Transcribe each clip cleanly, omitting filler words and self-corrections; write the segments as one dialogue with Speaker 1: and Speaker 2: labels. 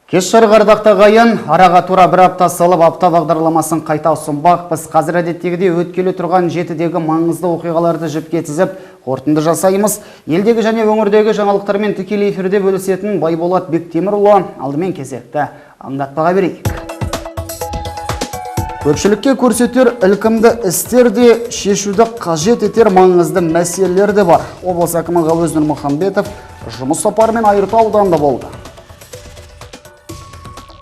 Speaker 1: Кеш жарық ардақта ғайын, араға тура бір апта салып апта бағдарламасын қайта ұсынбақ. Біз қазір әдеттегіде өткелі тұрған жетідегі маңызды оқиғаларды жіпке тізіп, қорытынды жасаймыз. Елдегі және өңірдегі жаңалықтармен тікелей эфирде бөлісетін Байболат Бектемірұлы алдымен кезекті аңдатпаға берейік. Көпшілікке көрсетер ілкімді істер де, шешуді қажет етер маңызды мәселелер де бар. Облыс әкімі Ғауыз Нұрмұхамбетов жұмыс сапарымен Айыртау ауданында болды.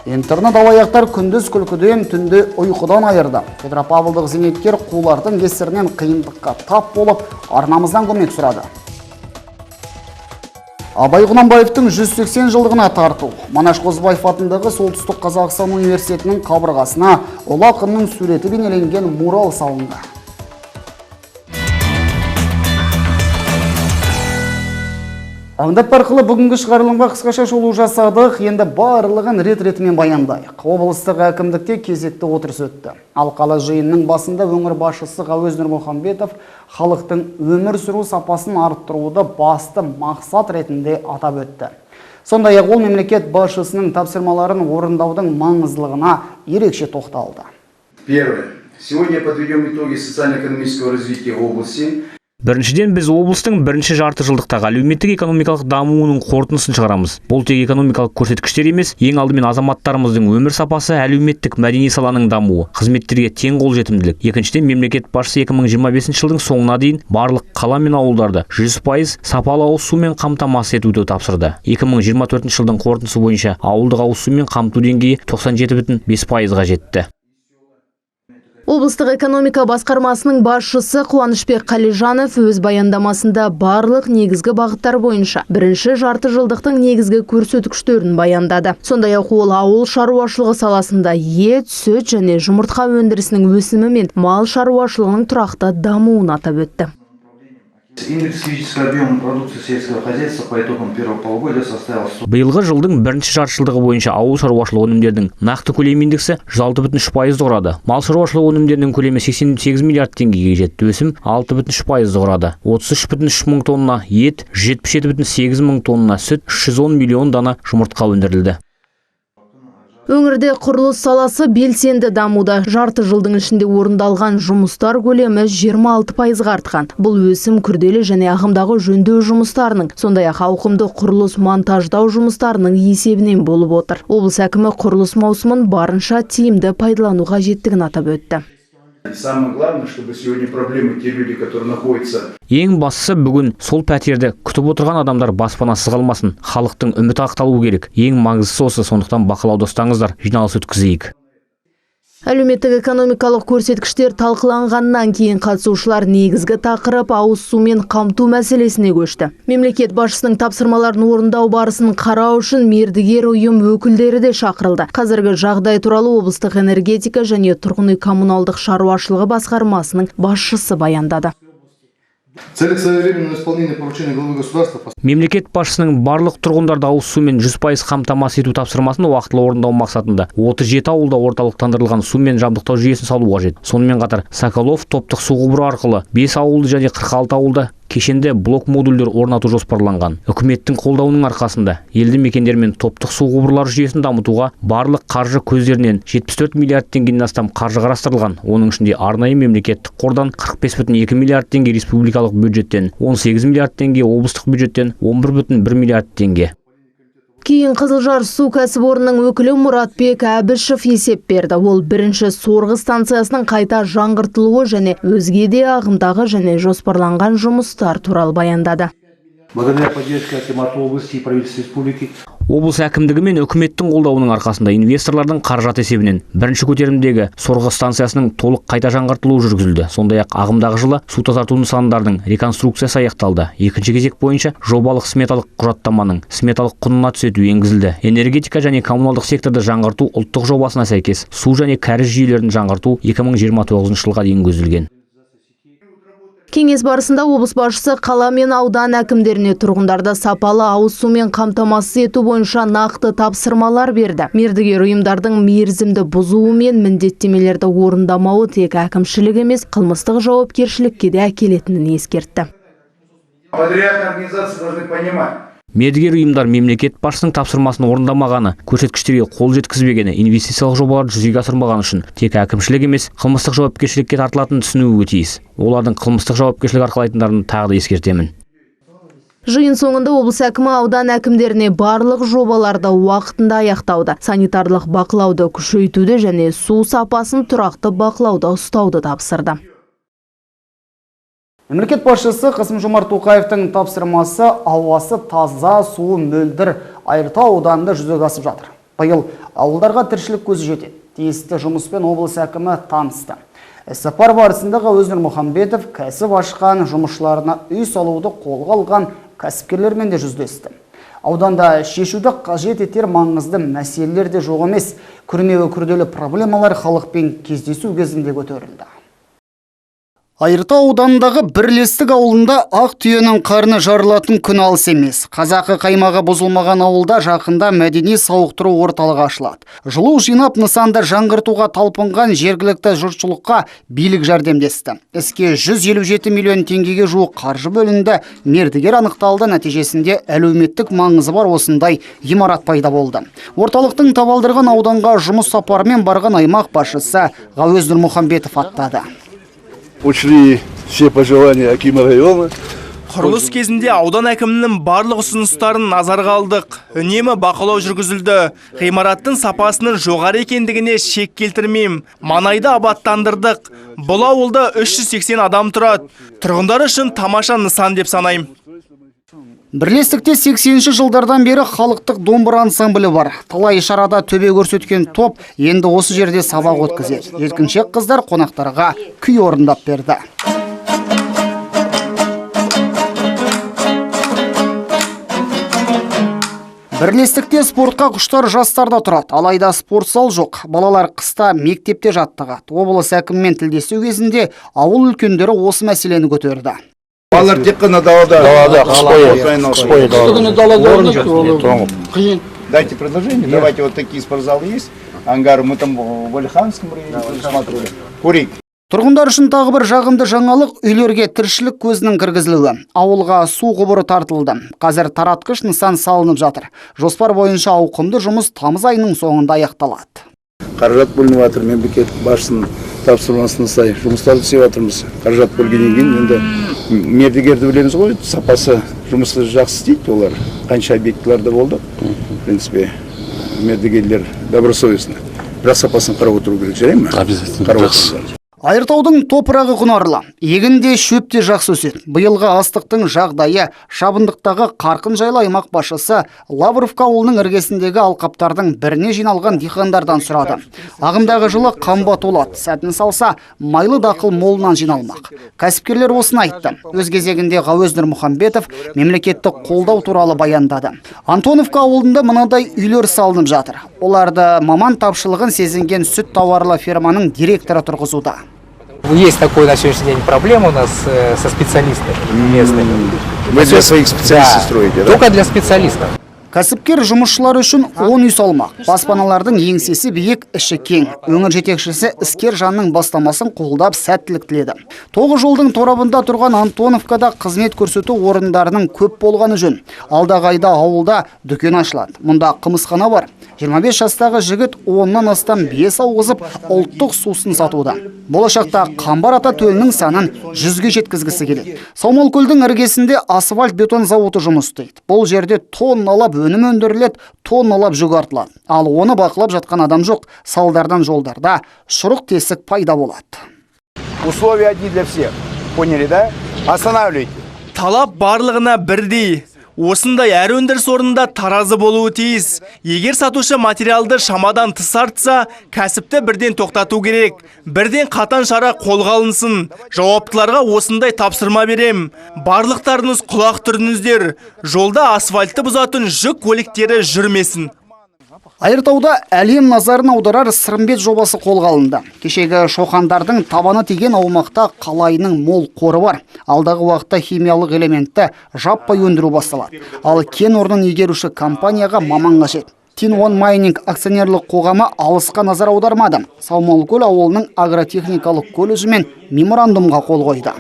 Speaker 1: Интернет алаяқтар күндіз күлкіден, түнде ұйқыдан айырды. Петропавлдық зейнеткер қулардың кесірінен қиындыққа тап болып, арнамыздан көмек сұрады. Абай Құнанбаевтың 180 жылдығына тарту. Манаш Қозыбаев атындағы Солтүстік Қазақстан университетінің қабырғасына ұлы ақынның суреті бейнеленген мурал салынды. Аңдатпа арқылы бүгінгі шығарылымға қысқаша шолу жасадық, енді барлығын рет-ретімен баяндайық. Облыстық әкімдікте кезекті отырыс өтті. Алқалы жиынның басында өңір басшысы Ғауыз Нұрмұхамбетов халықтың өмір сүру сапасын арттыруды басты мақсат ретінде атап өтті. Сондай-ақ ол мемлекет басшысының тапсырмаларын орындаудың маңыздылығына ерекше тоқталды.
Speaker 2: Первое. Сегодня подведем итоги социально-экономического развития области.
Speaker 3: Біріншіден, біз облыстың бірінші жарты жылдықтағы әлеуметтік-экономикалық дамуының қорытындысын шығарамыз. Бұл тек экономикалық көрсеткіштер емес, ең алдымен азаматтарымыздың өмір сапасы, әлеуметтік мәдени саланың дамуы, қызметтерге тең қолжетімділік. Екіншіден, мемлекет басшысы 2025 жылдың соңына дейін барлық қала мен ауылдарды 100% сапалы ауыз сумен қамтамасыз етуді тапсырды. 2024 жылдың қорытындысы бойынша ауылдық ауыз сумен қамту деңгейі 97,5%-ға жетті.
Speaker 4: Облыстық экономика басқармасының басшысы Қуанышбек Қалижанов өз баяндамасында барлық негізгі бағыттар бойынша бірінші жарты жылдықтың негізгі көрсеткіштерін баяндады. Сондай-ақ ол ауыл шаруашылығы саласында ет, сүт және жұмыртқа өндірісінің өсімі мен мал шаруашылығының тұрақты дамуын атап өтті.
Speaker 2: Индекс физического объема продукции сельского хозяйства по итогам первого полугодия составил 100.
Speaker 3: Биылғы жылдың бірінші жартыжылдығы бойынша ауыл шаруашылығы өнімдерінің нақты көлем индексі 6,3% құрады. Мал шаруашылығы өнімдерінің көлемі 88 миллиард теңгеге жетті. Өсім 6,3% құрады. 33,3 мың тонна ет, 77,8 мың тонна сүт, 310 миллион дана жұмыртқа өндірілді.
Speaker 4: Өңірде құрылыс саласы белсенді дамуда. Жарты жылдың ішінде орындалған жұмыстар көлемі 26%-ға артқан. Бұл өсім күрделі және ағымдағы жөндеу жұмыстарының, сондай-ақ ауқымды құрылыс монтаждау жұмыстарының есебінен болып отыр. Облыс әкімі құрылыс маусымын барынша тиімді пайдалануға қажеттігін атап өтті.
Speaker 2: Самое главное, чтобы сегодня проблемы те люди, которые находятся.
Speaker 3: Ең бастысы бүгін сол пәтерді күтіп отырған адамдар баспанасыз қалмасын. Халықтың үміті ақталуы керек. Ең маңыздысы осы, сондықтан бақылауда ұстаңыздар, жиналыс өткізейік.
Speaker 4: Әлеуметтік экономикалық көрсеткіштер талқыланғаннан кейін қатысушылар негізгі тақырып ауыз сумен қамту мәселесіне көшті. Мемлекет басшысының тапсырмаларын орындау барысын қарау үшін мердігер ұйым өкілдері де шақырылды. Қазіргі жағдай туралы облыстық энергетика және тұрғын үй коммуналдық шаруашылығы басқармасының басшысы баяндады.
Speaker 2: Цель своевременного исполнения поручения главы государства.
Speaker 3: Мемлекет басшысының барлық тұрғындарды ауыз сумен 100% қамтамасыз ету тапсырмасын уақытылы орындау мақсатында 37 ауылда орталықтандырылған сумен жабдықтау жүйесін салу қажет. Сонымен қатар Соколов топтық су құбыры арқылы 5 ауылды және 46 ауылда кешенде блок модульдер орнату жоспарланған. Үкіметтің қолдауының арқасында елді мекендер мен топтық су құбырлар жүйесін дамытуға барлық қаржы көздерінен 74 миллиард теңгеден астам қаржы қарастырылған. Оның ішінде арнайы мемлекеттік қордан 45,2 миллиард теңге, республикалық бюджеттен 18 миллиард теңге, облыстық бюджеттен 11,1 миллиард теңге.
Speaker 4: Кейін Қызылжар су кәсіпорнының өкілі Мұратбек Әбішев есеп берді. Ол бірінші сорғы станциясының қайта жаңғыртылуы және өзге де ағымдағы және жоспарланған жұмыстар туралы баяндады.
Speaker 2: Благодаря поддержке акимата области и правительства республики.
Speaker 3: Облыс әкімдігі мен үкіметтің қолдауының арқасында инвесторлардың қаражат есебінен бірінші көтерімдегі сорғы станциясының толық қайта жаңғыртылуы жүргізілді. Сондай-ақ ағымдағы жылы су тазарту нысандарының реконструкциясы аяқталды. Екінші кезек бойынша жобалық сметалық құжаттаманың сметалық құнына түсету енгізілді. Энергетика және коммуналдық секторды жаңғырту ұлттық жобасына сәйкес су және кәріз жүйелерін жаңғырту 2029 жылға дейін көзделген.
Speaker 4: Кеңес барысында облыс басшысы қала мен аудан әкімдеріне тұрғындарды сапалы ауыз сумен қамтамасыз ету бойынша нақты тапсырмалар берді. Мердігер ұйымдардың мерзімді бұзуы мен міндеттемелерді орындамауы тек әкімшілік емес, қылмыстық жауапкершілікке де әкелетінін ескертті.
Speaker 2: Подрядные организации должны понимать.
Speaker 3: Мердігер ұйымдар мемлекет басшысының тапсырмасын орындамағаны, көрсеткіштерге қол жеткізбегені, инвестициялық жобаларды жүзеге асырмағаны үшін тек әкімшілік емес, қылмыстық жауапкершілікке тартылатынын түсінуі тиіс. Олардың қылмыстық жауапкершілік арқалайтындарын тағы да ескертемін.
Speaker 4: Жиын соңында облыс әкімі аудан әкімдеріне барлық жобаларды уақытында аяқтауды, санитарлық бақылауды күшейтуді және су сапасын тұрақты бақылауда ұстауды тапсырды.
Speaker 1: Мемлекет басшысы Қасым-Жомарт Тоқаевтың тапсырмасы ауасы таза, суы мөлдір Айыртау ауданында жүзеге асып жатыр. Биыл ауылдарға тіршілік көзі жетеді. Тиісті жұмыспен облыс әкімі танысты. Сапар барысында Ғауезнұр Мұхамбетов кәсіп ашқан жұмысшыларына үй салуды қолға алған кәсіпкерлермен де жүздесті. Ауданда шешуді қажет етер маңызды мәселелер де жоқ емес. Күрмеуі күрделі проблемалар халықпен кездесу кезінде көтерілді. Айыртау ауданындағы Бірлестік ауылында ақ түйенің қарны жарылатын күн алыс емес. Қазақы қаймағы бұзылмаған ауылда жақында мәдени сауықтыру орталығы ашылады. Жылу жинап нысанды жаңғыртуға талпынған жергілікті жұртшылыққа билік жәрдемдесті. Іске 157 миллион теңгеге жуық қаржы бөлінді. Мердігер анықталды, нәтижесінде әлеуметтік маңызы бар осындай ғимарат пайда болды. Орталықтың табалдырған ауданға жұмыс сапарымен барған аймақ басшысы Ғауезнұр Мұхамбетов аттады.
Speaker 5: Учли все пожелания Акима района.
Speaker 6: Құрылыс кезінде аудан әкімінің барлық ұсыныстарын назарға алдық. Үнемі бақылау жүргізілді. Ғимараттың сапасының жоғары екендігіне шек келтірмеймін. Маңайды абаттандырдық. Бұл ауылда 380 адам тұрады. Тұрғындар үшін тамаша нысан деп санаймын.
Speaker 1: Бірлестікте 80-ші жылдардан бері халықтық домбыра ансамблі бар. Талай шарада төбе көрсеткен топ енді осы жерде сабақ өткізеді. Жеткіншек қыздар қонақтарға күй орындап берді. Бірлестікте спортқа құштар жастарда тұрады. Алайда спорт зал жоқ. Балалар қыста мектепте жаттығады. Облыс әкіммен тілдесу кезінде ауыл үлкендері осы мәселені көтерді.
Speaker 5: Балалар тек қана далада дайте предложение, давайте вот такие спортзалы есть, ангары, мы там в Алиханском районе смотрели, Курик.
Speaker 1: Тұрғындар үшін тағы бір жағымды жаңалық үйлерге тіршілік көзінің кіргізілуі. Ауылға су құбыры тартылды. Қазір таратқыш нысан салынып жатыр. Жоспар бойынша ауқымды жұмыс тамыз айының соңында аяқталады.
Speaker 5: Қаражат бөлініп жатыр, мемлекет басшысының тапсырмасына сай жұмыстарды істеп жатырмыз. Қаражат бөлгеннен кейін енді мердігерді білеміз ғой, сапасы жұмысты жақсы істейді олар. Қанша объектілерде болды. В принципе, мердігерлер добросовестно. Бірақ сапасын қарап отыру керек, жарай ма? Обязательно.
Speaker 1: Айыртаудың топырағы құнарлы, егінде шөпте жақсы өседі. Биылғы астықтың жағдайы шабындықтағы қарқын жайлы аймақ басшысы Лавровка ауылының іргесіндегі алқаптардың біріне жиналған диқандардан сұрады. Ағымдағы жылы қамбат болады, сәтін салса майлы дақыл молынан жиналмақ. Кәсіпкерлер осыны айтты. Өз кезегінде Ғауезнұр Мұхамбетов мемлекеттік қолдау туралы баяндады. Антоновка ауылында мынадай үйлер салынып жатыр. Оларды маман тапшылығын сезінген сүт тауарлы ферманың директоры тұрғызуда.
Speaker 7: Есть такой на сегодняшний день проблема у нас со специалистами местными.
Speaker 5: Вы для своих специалистов строите, да?
Speaker 7: Только для специалистов.
Speaker 1: Кәсіпкер жұмысшылар үшін 10 үй салмақ. Баспаналардың еңсесі биік, іші кең. Өңір жетекшісі іскер жанның бастамасын қолдап сәттілік тіледі. 9 жолдың торабында тұрған Антоновкада қызмет көрсету орындарының көп болғаны жөн. Алдағы айда ауылда дүкен ашылады. Мұнда қымызхана бар. 25 жастағы жігіт 10-нан астам бие сауғызып ұлттық сусын сатуда. Болашақта Қамбар ата төлінің санын 100-ге жеткізгісі келеді. Саумалкөлдің іргесінде асфальт бетон зауыты жұмыс істейді. Бұл жерде тонналап өнім өндіріледі, тонналап жүк артылады. Ал оны бақылап жатқан адам жоқ. Салдардан жолдарда шұрық тесік пайда болады.
Speaker 5: Условия одни для всех. Поняли, да? Останавливайте.
Speaker 6: Талап барлығына бірдей. Осындай әр өндіріс орнында таразы болуы тиіс. Егер сатушы материалды шамадан тыс артса, кәсіпті бірден тоқтату керек. Бірден қатаң шара қолға алынсын. Жауаптыларға осындай тапсырма берем. Барлықтарыңыз құлақ түріңіздер. Жолда асфальтты бұзатын жүк көліктері жүрмесін.
Speaker 1: Айыртауда әлем назарын аударар Сырымбет жобасы қолға алынды. Кешегі шоқандардың табаны тиген аумақта қалайының мол қоры бар. Алдағы уақытта химиялық элементті жаппай өндіру басталады. Ал кен орнын игеруші компанияға маман қажет. Тин-1 Майнинг акционерлік қоғамы алысқа назар аудармады. Саумалкөл ауылының агротехникалық колледжімен меморандумға қол қойды.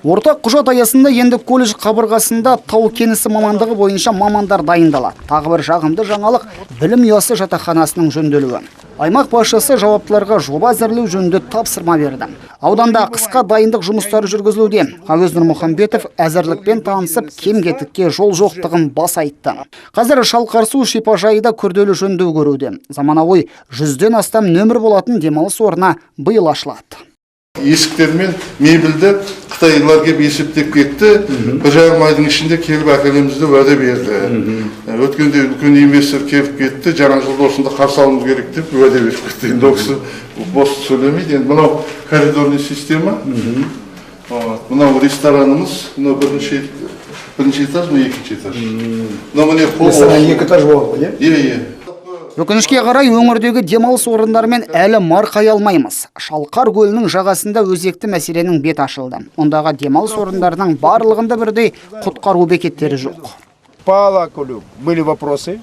Speaker 1: Ортақ құжат аясында енді колледж қабырғасында тау кенісі мамандығы бойынша мамандар дайындалады. Тағы бір жағымды жаңалық білім ұясы жатақханасының жөнделуі. Аймақ басшысы жауаптыларға жоба әзірлеу жөнінде тапсырма берді. Ауданда қысқа дайындық жұмыстары жүргізілуде. Ғауез Нұрмұхамбетов әзірлікпен танысып, кем-кетікке жол жоқтығын баса айтты. Қазір Шалқарсу шипажайында күрделі жөндеу көруде. Заманауи 100-ден астам нөмір болатын демалыс орны биыл ашылады.
Speaker 8: Есіктер мен мебельді Қытайлар келіп есептеп кетті. 1,5 айдың ішінде келіп әкелеміз деп уәде берді. Өткенде үлкен инвестор келіп кетті. Жаңа жылда осында қарсы алуымыз керек деп уәде беріп кетті. Енді ол кісі бос сөйлемейді. Енді мынау коридорный система. Мынау ресторанымыз. Мынау бірінші этаж, мына екінші этаж. Мынау міне пол.
Speaker 5: Екі этаж болады,
Speaker 8: Иә.
Speaker 1: Өкінішке қарай өңірдегі демалыс орындарымен әлі марқай алмаймыз. Шалқар көлінің жағасында өзекті мәселенің бет ашылды. Ондағы демалыс орындарының барлығында бірдей құтқару бекеттері жоқ.
Speaker 5: По Алакөлу были вопросы.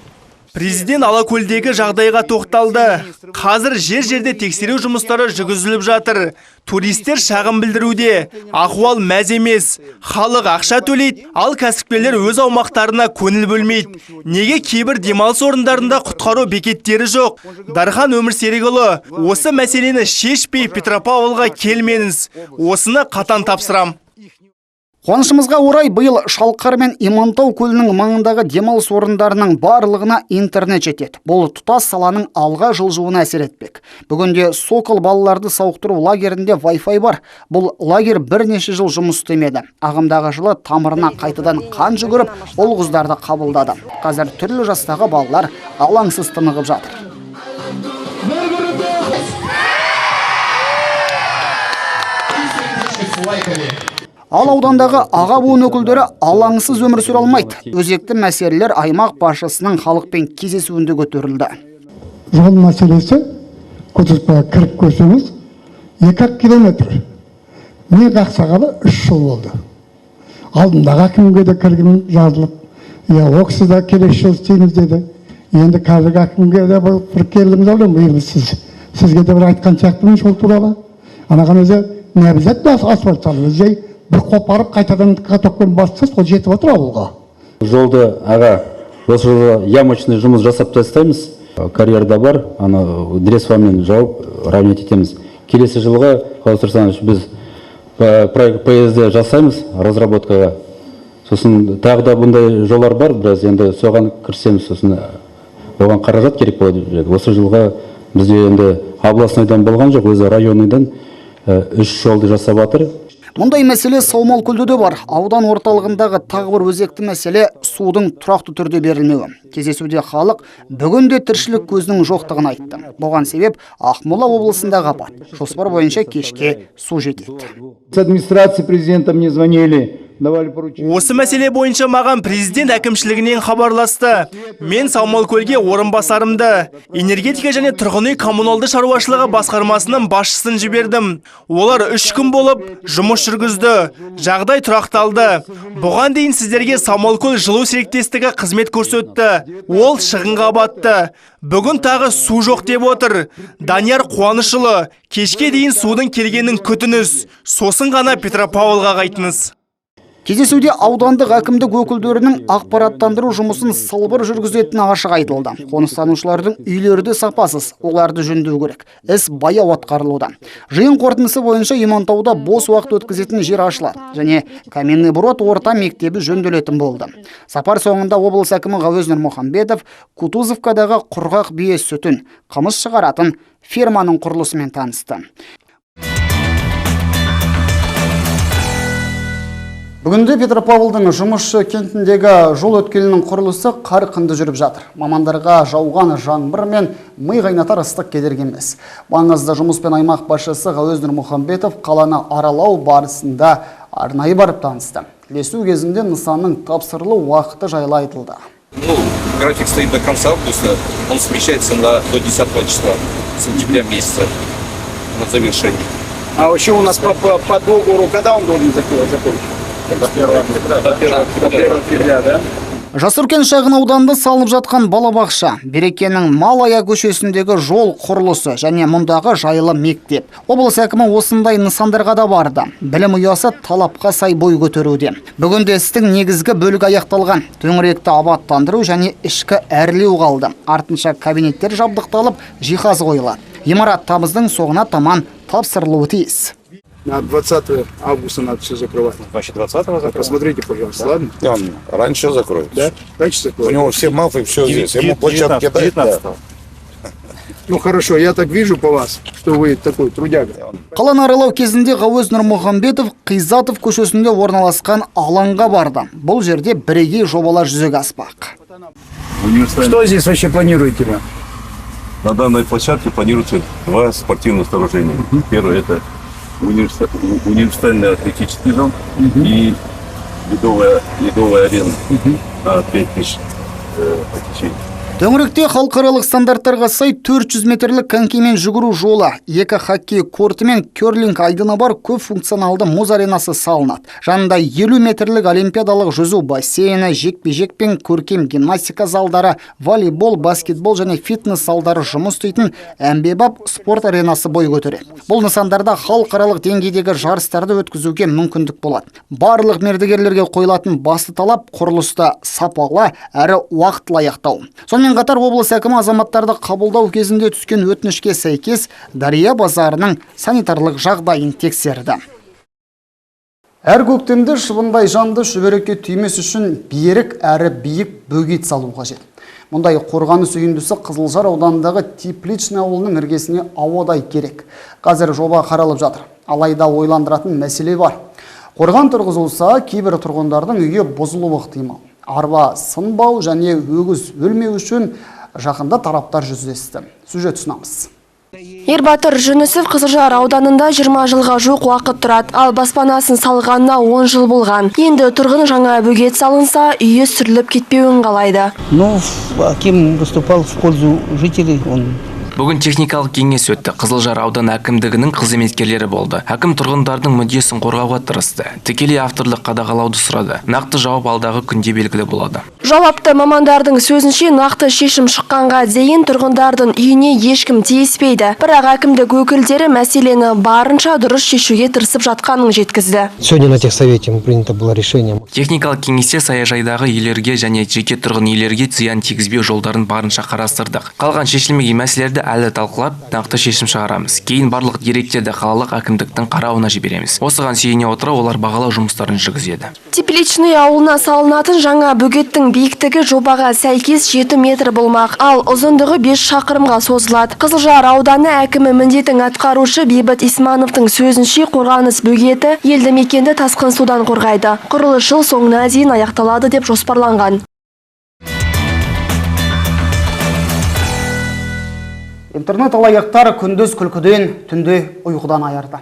Speaker 6: Президент Алакөлдегі жағдайға тоқталды. Қазір жер-жерде тексеру жұмыстары жүргізіліп жатыр. Туристер шағым білдіруде. Ахуал мәз емес. Халық ақша төлейді, ал кәсіпкерлер өз аумақтарына көңіл бөлмейді. Неге кейбір демалыс орындарында құтқару бекеттері жоқ? Дархан Өмірсерікұлы, осы мәселені шешпей Петропавлға келмеңіз. Осыны қатаң тапсырам.
Speaker 1: Қуанышымызға орай биыл Шалқар мен Имантау көлінің маңындағы демалыс орындарының барлығына интернет жетеді. Бұл тұтас саланың алға жылжуына әсер етпек. Бүгінде Сокол балаларды сауықтыру лагерінде Wi-Fi бар. Бұл лагер бірнеше жыл жұмыс істемеді. Ағымдағы жылы тамырына қайтадан қан жүгіріп, ол қыздарды қабылдады. Қазір түрлі жастағы балалар алаңсыз тынығып жатыр. Ал аудандағы аға буын өкілдері алаңсыз өмір сүре алмайды. Өзекті мәселелер аймақ басшысының халықпен кездесуінде көтерілді.
Speaker 9: Жол мәселесі Кутузбаға кіріп көрсеңіз 2 километр. Мен қақсағалы 3 жыл болды. Алдындағы әкімге де кіргім жазылып, оқысы да келесі жыл істейміз деді. Енді қазіргі әкімге де бір келдіңіз алып, сізге де бір айтқан сияқтымын жол туралы. Анаған өзі не обязательно асфальт салу, жай бір қопарып қайтадан катокпен бассыз, ол жетіп отыр ауылға.
Speaker 10: Жолды аға осы жылы ямочный жұмыс жасап тастаймыз. Карьерда бар, аны дресвамен жауып равнять етеміз. Келесі жылға Қаласырсанович біз ПСД жасаймыз разработкаға. Сосын тағы да бұндай жолар бар, біраз енді соған кірсеміз, сосын оған қаражат керек болады. Осы жылға бізде енді областныйдан болған жоқ, өзі районныйдан 3 жолды жасап жатыр.
Speaker 1: Мұндай мәселе Саумалкөлде бар. Аудан орталығындағы тағы бір өзекті мәселе судың тұрақты түрде берілмеуі. Кездесуде халық бүгінде тіршілік көзінің жоқтығын айтты. Бұған себеп Ақмола облысындағы апат. Жоспар бойынша кешке су жетеді.
Speaker 5: С администрации президента мне звонили.
Speaker 6: Осы мәселе бойынша маған президент әкімшілігінен хабарласты. Мен Саумалкөлге орынбасарымды, энергетика және тұрғын үй коммуналды шаруашылығы басқармасының басшысын жібердім. Олар 3 күн болып жұмыс жүргізді. Жағдай тұрақталды. Бұған дейін сіздерге Саумалкөл жылу серіктестігі қызмет көрсетті. Ол шығынға батты. Бүгін тағы су жоқ деп отыр. Данияр Қуанышұлы, кешке дейін судың келгенін күтіңіз. Сосын ғана Петропавлға қайтыңыз.
Speaker 1: Кездесуде аудандық әкімдік өкілдерінің ақпараттандыру жұмысын сылбыр жүргізетіні ашық айтылды. Қоныстанушылардың үйлері сапасыз, оларды жөндеу керек. Іс баяу атқарылуда. Жиын қорытындысы бойынша Имантауда бос уақыт өткізетін жер ашылады және Каменный Брод орта мектебі жөнделетін болды. Сапар соңында облыс әкімі Ғауез Нұрмұхамбетов Кутузовкадағы құрғақ бие сүтін, қымыз шығаратын ферманың құрылысымен танысты. Бүгінде Петропавлдың жұмысшы кентіндегі жол өткелінің құрылысы қарқынды жүріп жатыр. Мамандарға жауған жаңбыр мен ми қайнатар ыстық кедергі емес. Маңызды жұмыспен аймақ басшысы Ғауез Нұрмұхамбетов қаланы аралау барысында арнайы барып танысты. Лесу кезінде нысанның тапсырылу уақыты жайлы айтылды.
Speaker 11: График стоит до конца августа, он смещается до 10 числа сентября месяца на завершение.
Speaker 5: А вообще у нас по договору, когда он должен закончить? До 1 февраля, да?
Speaker 1: Жасөркен шағын ауданында салынып жатқан балабақша, Берекенің Малая көшесіндегі жол құрылысы және мұндағы жайлы мектеп. Облыс әкімі осындай нысандарға да барды. Білім ұясы талапқа сай бой көтеруде. Бүгінде істің негізгі бөлігі аяқталған. Төңіректі абаттандыру және ішкі әрлеу қалды. Артынша кабинеттер жабдықталып, жиһаз қойылады. Имарат тамыздың соңына таман тапсырылуы тиіс.
Speaker 5: На 20 августа надо все закрывать.
Speaker 12: Значит, 20-го закроют?
Speaker 5: Посмотрите, пожалуйста, ладно?
Speaker 12: Он раньше закроют.
Speaker 5: Да? Раньше
Speaker 12: У
Speaker 5: закроют.
Speaker 12: него все малфы, все здесь. Ему площадки дают. Да.
Speaker 5: Ну хорошо, я так вижу по вас, что вы такой трудяга.
Speaker 1: Қаланы аралау кезінде Ғауыз Нұрмұхамбетов Қизатов көшесінде орналасқан алаңға барды. Бұл жерде бірегей жобалар жүзеге аспақ.
Speaker 5: Что здесь вообще планируете вы?
Speaker 13: На данной площадке планируется 2 спортивных сооружения. Первое — это универсальный атлетический зал и ледовая арена на 5000 посещений.
Speaker 1: Төңіректе халықаралық стандарттарға сай 400 метрлік конькимен жүгіру жолы, 2 хоккей корты мен керлинг айдыны бар көп функционалды мұз аренасы салынады. Жанында 50 метрлік олимпиадалық жүзу бассейні, жекпе-жек пен көркем гимнастика залдары, волейбол, баскетбол және фитнес залдары жұмыс істейтін әмбебап спорт аренасы бой көтереді. Бұл нысандарда халықаралық деңгейдегі жарыстарды өткізуге мүмкіндік болады. Барлық мердігерлерге қойылатын басты талап құрылысты сапалы әрі уақытылы аяқтау. Сонымен қатар облыс әкімі азаматтарды қабылдау кезінде түскен өтінішке сәйкес Дария базарының санитарлық жағдайын тексерді. Әр көктемде шыбындай жанды шүберекке түймес үшін берік әрі биік бөгет салу қажет. Мұндай қорғаныс үйіндісі Қызылжар ауданындағы Тепличный ауылының іргесіне ауадай керек. Қазір жоба қаралып жатыр. Алайда ойландыратын мәселе бар. Қорған тұрғызылса, кейбір тұрғындардың үйі бұзылуы ықтимал. Арба сынбау және өгіз өлмеу үшін жақында тараптар жүздесті. Сюжет ұсынамыз.
Speaker 14: Ербатыр Жүнісов Қызылжар ауданында 20 жылға жуық уақыт тұрады, ал баспанасын салғанына 10 жыл болған. Енді тұрғын жаңа бөгет салынса, үйі сүріліп кетпеуін қалайды.
Speaker 15: Ну, Аким выступал в пользу жителей, он
Speaker 16: Бүгін техникалық кеңес өтті. Қызылжар ауданы әкімдігінің қызметкерлері болды. Әкім тұрғындардың мүддесін қорғауға тырысты. Тікелей авторлық қадағалауды сұрады. Нақты жауап алдағы күнде белгілі болады.
Speaker 14: Жауапты мамандардың сөзінше нақты шешім шыққанға дейін тұрғындардың үйіне ешкім тиіспейді. Бірақ әкімдік өкілдері мәселені барынша дұрыс шешуге тырысып жатқанын жеткізді.
Speaker 15: Сегодня на техсовете принято было решение.
Speaker 16: Техникалық кеңесте саяжайдағы үйлерге және жеке тұрғын үйлерге зиян тигізбеу жолдарын барынша қарастырдық. Қалған шешілмеген мәселелерді әлі талқылап, нақты шешім шығарамыз. Кейін барлық деректерді қалалық әкімдіктің қарауына жібереміз. Осыған сүйене отыра олар бағалау жұмыстарын жүргізеді.
Speaker 14: Тепличный ауылына салынатын жаңа бөгеттің биіктігі жобаға сәйкес 7 метр болмақ, ал ұзындығы 5 шақырымға созылады. Қызылжар ауданы әкімі міндетін атқарушы Бейбіт Исмановтың сөзінше қорғаныс бөгеті елді мекенді тасқын судан қорғайды. Құрылыс жыл соңына дейін аяқталады деп жоспарланған.
Speaker 1: Интернет алаяқтар күндіз күлкіден, түнде ұйқыдан айырды.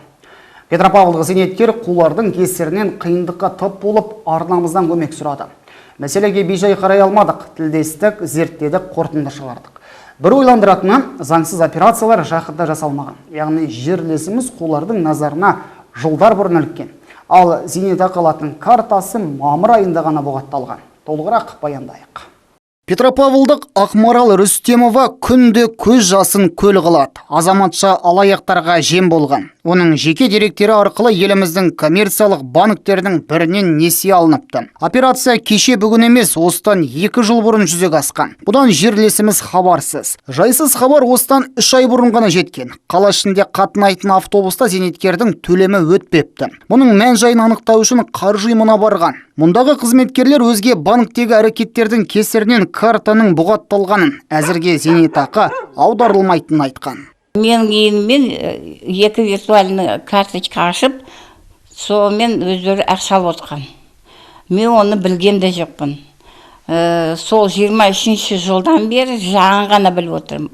Speaker 1: Петропавлдық зейнеткер қулардың кесірінен қиындыққа тап болып, арнамыздан көмек сұрады. Мәселеге бейжай қарай алмадық, тілдестік, зерттедік, қорытынды шығардық. Бір ойландыратыны, заңсыз операциялар жақында жасалмаған. Яғни жерлесіміз қулардың назарына жылдар бұрын іліккен. Ал зейнетақы алатын картасы мамыр айында ғана бұғатталған. Толығырақ баяндайық. Петропавлдық Ақмарал Рүстемова күнде көз жасын көл қылады. Азаматша алаяқтарға жем болған. Оның жеке деректері арқылы еліміздің коммерциялық банктердің бірінен несие алыныпты. Операция кеше бүгін емес, осыдан 2 жыл бұрын жүзеге асқан. Бұдан жерлесіміз хабарсыз. Жайсыз хабар осыдан 3 ай бұрын ғана жеткен. Қала ішінде қатынайтын автобуста зейнеткердің төлемі өтпепті. Мұның мән-жайын анықтау үшін қаржы ұйымына барған. Мұндағы қызметкерлер өзге банктегі әрекеттердің кесірінен картаның бұғатталғанын, әзірге зейнетақы аударылмайтынын айтқан.
Speaker 17: Мен кейінмен 2 виртуальный карточка ашып, сонымен өздері ақшалып отқан. Мен оны білген де жоқпын. Сол 23 жылдан бері жаңа ғана біліп отырмын.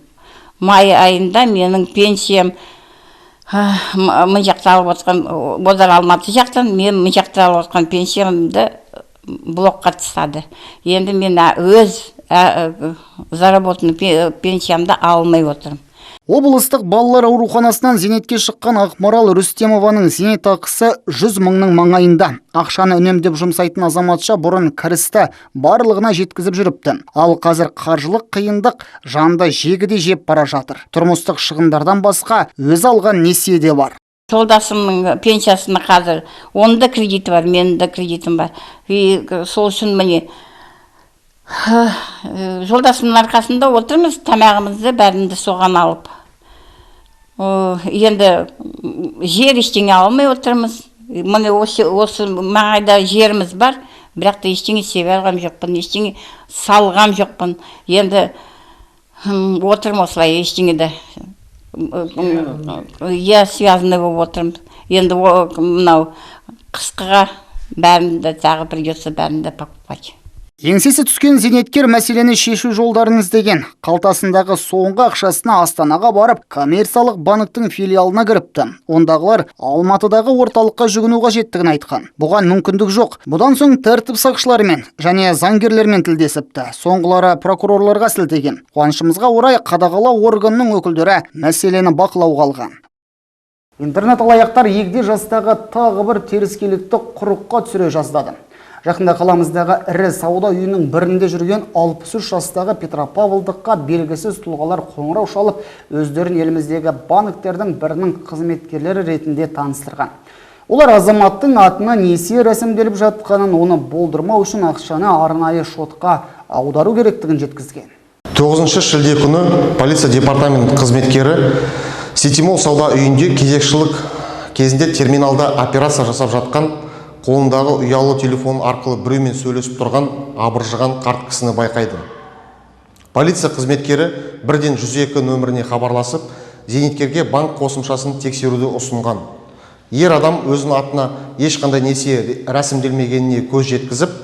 Speaker 17: Май айында менің пенсиям мың жақта алып отқан, Бодар Алматы жақтан мен мың жақта алып отқан пенсиямды блокқа тастады. Енді мен өз заработный пенсиямды алмай отырмын.
Speaker 1: Облыстық балалар ауруханасынан зейнетке шыққан Ақмарал Рүстемованың зейнетақысы 100 мыңның маңайында. Ақшаны үнемдеп жұмсайтын азаматша бұрын кірісті барлығына жеткізіп жүріпті. Ал қазір қаржылық қиындық жанды жегіде жеп бара жатыр. Тұрмыстық шығындардан басқа өз алған несие де бар.
Speaker 17: Жолдасымның пенсиясына қазір оның да кредиті бар, менің де кредитім бар. Сол үшін міне жолдасымның арқасында отырмыз, тамағымызды бәрінде соған алып. Енді жер ештеңе алмай отырмыз. Міне осы маңайда жеріміз бар, бірақ та ештеңе себе алғам жоқпын, ештеңе салғам жоқпын. Енді отырмын осылай ештеңеде. Я связанный болып отырмын. Енді мынау қысқыға бәрінде тағы придется бәрінде покупать.
Speaker 1: Еңсесі түскен зейнеткер мәселені шешу жолдарын іздеген. Қалтасындағы соңғы ақшасына Астанаға барып, коммерциялық банктың филиалына кіріпті. Ондағылар Алматыдағы орталыққа жүгіну қажеттігін айтқан. Бұған мүмкіндік жоқ. Бұдан соң тәртіп сақшыларымен және заңгерлермен тілдесіпті. Соңғылары прокурорларға сілтеген. Қуанышымызға орай қадағалау органының өкілдері мәселені бақылауға алған. Интернет алаяқтар егде жастағы тағы бір теріскейлікті құрыққа түсіре жаздады. Жақында қаламыздағы ірі сауда үйінің бірінде жүрген 63 жастағы Петропавлдыққа белгісіз тұлғалар қоңырау шалып, өздерін еліміздегі банктердің бірінің қызметкерлері ретінде таныстырған. Олар азаматтың атына несие рәсімделіп жатқанын, оны болдырмау үшін ақшаны арнайы шотқа аудару керектігін жеткізген.
Speaker 18: 9 шілде күні полиция департамент қызметкері Ситимол сауда үйінде кезекшілік кезінде терминалда операция жасап жатқан қолындағы ұялы телефон арқылы біреумен сөйлесіп тұрған абыржыған қарт кісіні байқайды. Полиция қызметкері бірден 102 нөміріне хабарласып, зейнеткерге банк қосымшасын тексеруді ұсынған. Ер адам өзінің атына ешқандай несие рәсімделмегеніне көз жеткізіп,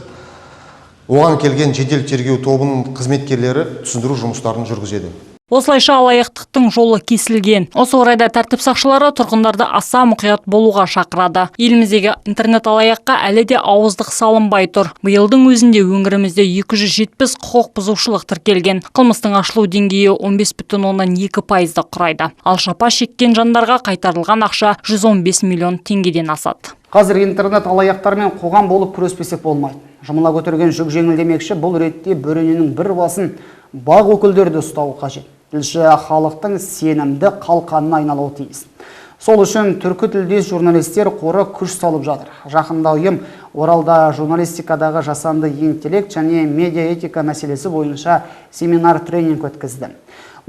Speaker 18: оған келген жедел тергеу тобының қызметкерлері түсіндіру жұмыстарын жүргізеді.
Speaker 19: Осылайша алаяқтықтың жолы кесілген. Осы орайда тәртіп сақшылары тұрғындарды аса мұқият болуға шақырады. Еліміздегі интернет алаяққа әлі де ауыздық салынбай тұр. Биылдың өзінде өңірімізде 270 құқық бұзушылық тіркелген. Қылмыстың ашылу деңгейі 15,2%-ды құрайды. Ал жапа шеккен жандарға қайтарылған ақша 115 миллион теңгеден асады.
Speaker 1: Қазір интернет алаяқтармен қоғам болып күреспесек болмайды. Жұмыла көтерген жүк жеңілдемекші бұл ретте бөрененің бір басын бақ өкілдерді ұстауы қажет. Тілші халықтың сенімді қалқанына айналуы тиіс. Сол үшін түркі тілдес журналистер қоры күш салып жатыр. Жақында ұйым Оралда журналистикадағы жасанды интеллект және медиаэтика мәселесі бойынша семинар тренинг өткізді.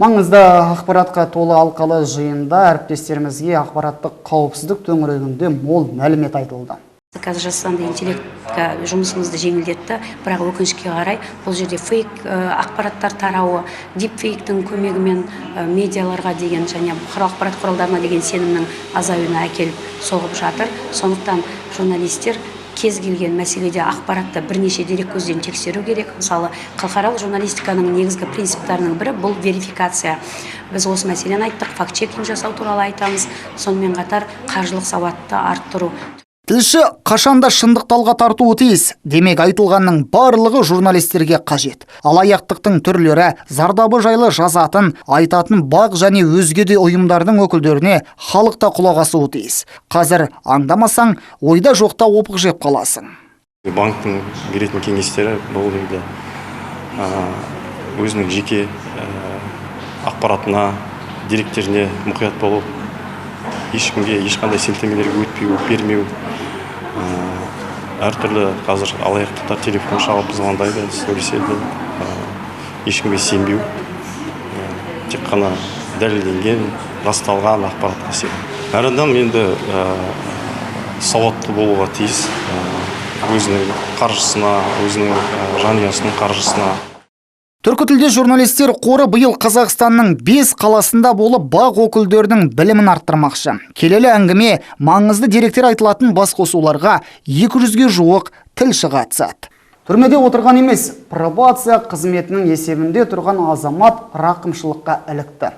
Speaker 1: Маңызды ақпаратқа толы алқалы жиында әріптестерімізге ақпараттық қауіпсіздік төңірегінде мол мәлімет айтылды.
Speaker 20: Қазір жасанды интеллектқа жұмысымызды жеңілдетті, бірақ өкінішке қарай бұл жерде фейк ақпараттар тарауы, дипфейктің көмегімен медиаларға деген және бұқаралық ақпарат құралдарына деген сенімнің азаюына әкеліп соғып жатыр. Сондықтан журналистер кез келген мәселеде ақпаратты бірнеше дерек көзден тексеру керек. Мысалы, халықаралық журналистиканың негізгі принциптарының бірі бұл верификация. Біз осы мәселені айттық, факт-чекинг жасау туралы айтамыз. Сонымен қатар қаржылық сауатты арттыру.
Speaker 1: Тілші қашанда шындықталға тартуы тиіс. Демек айтылғанның барлығы журналистерге қажет. Алаяқтықтың түрлері, зардабы жайлы жазатын, айтатын бақ және өзге де ұйымдардың өкілдеріне халықта құлақ асуы тиіс. Қазір аңдамасаң, ойда жоқта опық жеп қаласың.
Speaker 21: Банктың беретін кеңестері бұл дейді өзінің жеке ақпаратына, деректеріне мұқият болып, ешкімге ешқандай сілтемелерге өтпеу, бермеу. Әртүрлі қазір алаяқтықтар телефон шалып звондайды, сөйлеседі. Ешкімге сенбеу. Тек қана дәлелденген, расталған ақпаратқа сену. Әр адам енді сауатты болуға тиіс. Өзінің қаржысына, өзінің жанұясының қаржысына.
Speaker 1: Түркі тілдес журналистер қоры биыл Қазақстанның 5 қаласында болып бақ өкілдерінің білімін арттырмақшы. Келелі әңгіме маңызды деректер айтылатын басқосуларға 200-ге жуық тілші қатысады. Түрмеде отырған емес, пробация қызметінің есебінде тұрған азамат рақымшылыққа ілікті.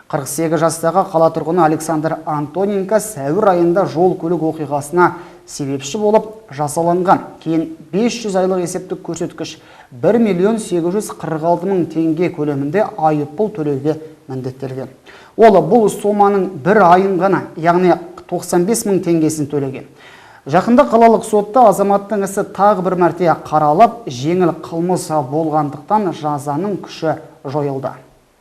Speaker 1: 48 жастағы қала тұрғыны Александр Антоненко сәуір айында жол көлік оқиғасына себепші болып жазаланған. Кейін 500 айлық есептік көрсеткіш 1.846.000 теңге көлемінде айыппұл төлеуге міндеттелген. Ол бұл соманың бір айын ғана, яғни 95 мың теңгесін төлеген. Жақында қалалық сотта азаматтың ісі тағы бір мәрте қаралып, жеңіл қылмыс болғандықтан жазаның күші жойылды.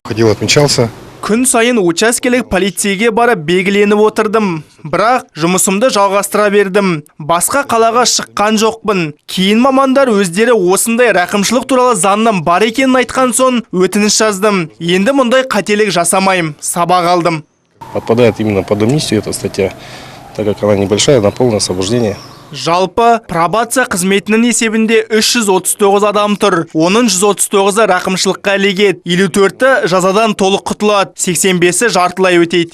Speaker 2: Ходил, отмечался.
Speaker 6: Күн сайын учаскелік полицейге барып белгіленіп отырдым. Бірақ жұмысымды жалғастыра бердім. Басқа қалаға шыққан жоқпын. Кейін мамандар өздері осындай рақымшылық туралы заңның бар екенін айтқан соң өтініш жаздым. Енді мұндай қателік жасамайым. Сабақ алдым.
Speaker 2: Подпадает именно под амнистию эта статья, так как она небольшая, на полное освобождение.
Speaker 6: Жалпы пробация қызметінің есебінде 339 адам тұр. Оның 139-і рақымшылыққа ілігеді, 54-і жазадан толық құтылады, 85-і жартылай өтейді.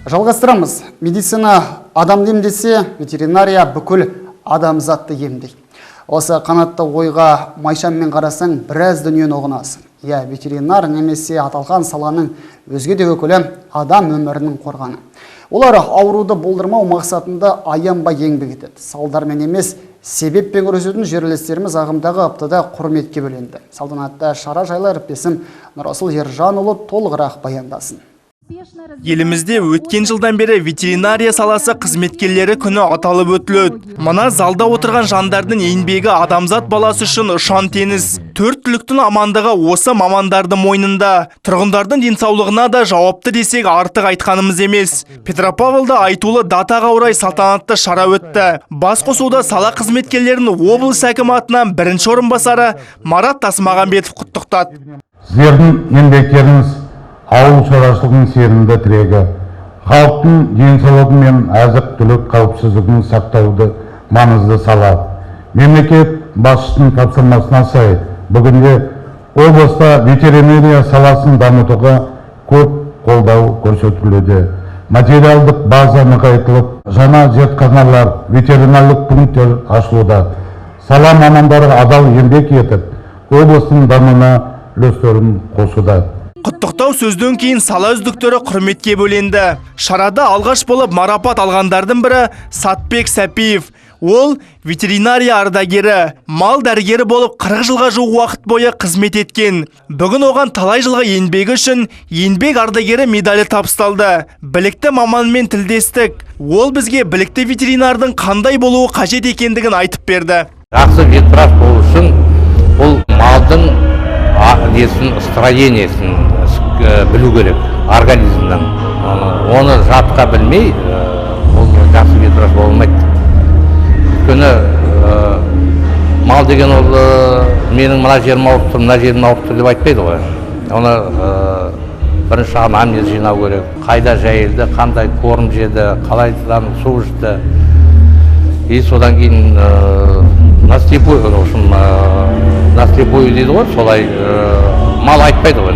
Speaker 1: Жалғастырамыз. Медицина адам емдесе, ветеринария бүкіл адамзатты емдейді. Осы қанатты ойға майшаммен қарасаң, біраз дүниені ұғынасың. Ветеринар немесе аталған саланың өзге де өкілі адам өмірінің қорғаны. Олар ауруды болдырмау мақсатында аянбай еңбек етеді. Салдармен емес, себеппен күресетін жерлестеріміз ағымдағы аптада құрметке бөленді. Салтанатты шара жайлы әріптесім Нұрасыл Ержанұлы толығырақ баяндасын.
Speaker 6: Елімізде өткен жылдан бері ветеринария саласы қызметкерлері күні аталып өтіледі. Мына залда отырған жандардың еңбегі адамзат баласы үшін ұшан теңіз. 4 түліктің амандығы осы мамандардың мойнында. Тұрғындардың денсаулығына да жауапты десек артық айтқанымыз емес. Петропавлда айтулы датаға орай салтанатты шара өтті. Басқосуда сала қызметкерлерін облыс әкімі атынан бірінші орынбасары Марат Тасмағанбетов құттықтады.
Speaker 22: Сіздердің еңбектеріңіз ауыл шаруашылығының сенімді тірегі, халықтың денсаулығы мен азық-түлік қауіпсіздігін сақтауды маңызды сала. Мемлекет басшысының тапсырмасына сай, бүгінде облыста ветеринария саласын дамытуға көп қолдау көрсетілуде. Материалдық база нығайтылып, жаңа зертханалар, ветеринарлық пункттер ашылуда. Сала мамандары адал еңбек етіп, облыстың дамуына үлестерін қосуда.
Speaker 6: Құттықтау сөзден кейін сала үздіктері құрметке бөленді. Шарада алғаш болып марапат алғандардың бірі Сатбек Сәпиев. Ол ветеринария ардагері, мал дәрігері болып 40 жылға жуық уақыт бойы қызмет еткен. Бүгін оған талай жылғы еңбегі үшін еңбек ардагері медалі табысталды. Білікті маманмен тілдестік. Ол бізге білікті ветеринардың қандай болуы қажет екендігін айтып берді.
Speaker 23: Жақсы ветврач болу үшін бұл малдың строениесін білу керек, организмнің. Оны жатқа білмей, ол жақсы ветврач болмайды. Өйткені мал деген ол менің мына жерім ауырып тұр, мына жерім ауырып тұр деп айтпайды ғой. Оны бірінші анамнез жинау керек. Қайда жайылды, қандай корм жеді, қалайдан су ішті. И содан кейін настрепой дейді ғой, солай мал айтпайды ғой,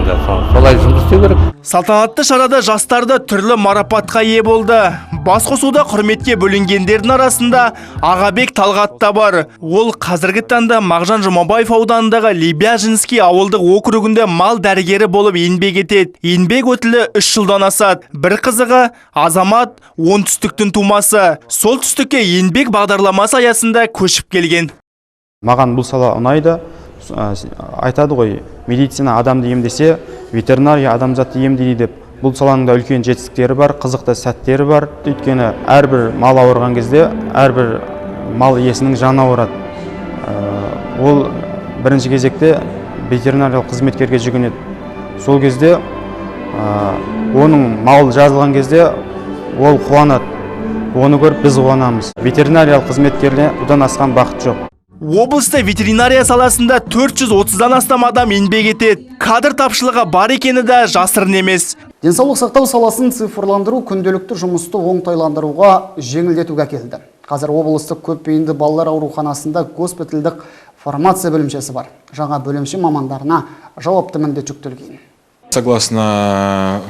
Speaker 23: солай жұмыс істеу керек.
Speaker 6: Салтанатты шарада жастарды түрлі марапатқа ие болды. Басқосуда құрметке бөлінгендердің арасында Ағабек Талғат та бар. Ол қазіргі таңда Мағжан Жұмабаев ауданындағы Лебяжинский ауылдық округінде мал дәрігері болып еңбек етеді. Еңбек өтілі 3 жылдан асады. Бір қызығы азамат оңтүстіктің тумасы. Солтүстікке еңбек бағдарламасы аясында көшіп келген.
Speaker 24: Маған бұл сала ұнайды. Айтады ғой, медицина адамды емдесе, ветеринария адамзатты емдейді деп. Бұл саланың да үлкен жетістіктері бар, қызықты сәттері бар. Өйткені әрбір мал ауырған кезде, әрбір мал иесінің жаны ауырады. Ол бірінші кезекте ветеринариялық қызметкерге жүгінеді. Сол кезде оның мал жазылған кезде ол қуанады. Оны көріп біз қуанамыз. Ветеринариялық қызметкеріне бұдан асқан бақыт жоқ.
Speaker 6: Облыста ветеринария саласында 430-дан астам адам еңбек етеді. Кадр тапшылығы бар екені де жасырын емес.
Speaker 1: Денсаулық сақтау саласын цифрландыру күнделікті жұмысты оңтайландыруға жеңілдетуге әкелді. Қазір облыстық көпбейінді балалар ауруханасында госпитальдық фармация бөлімшесі бар. Жаңа бөлімше мамандарына жауапты міндет жүктелген.
Speaker 25: Согласно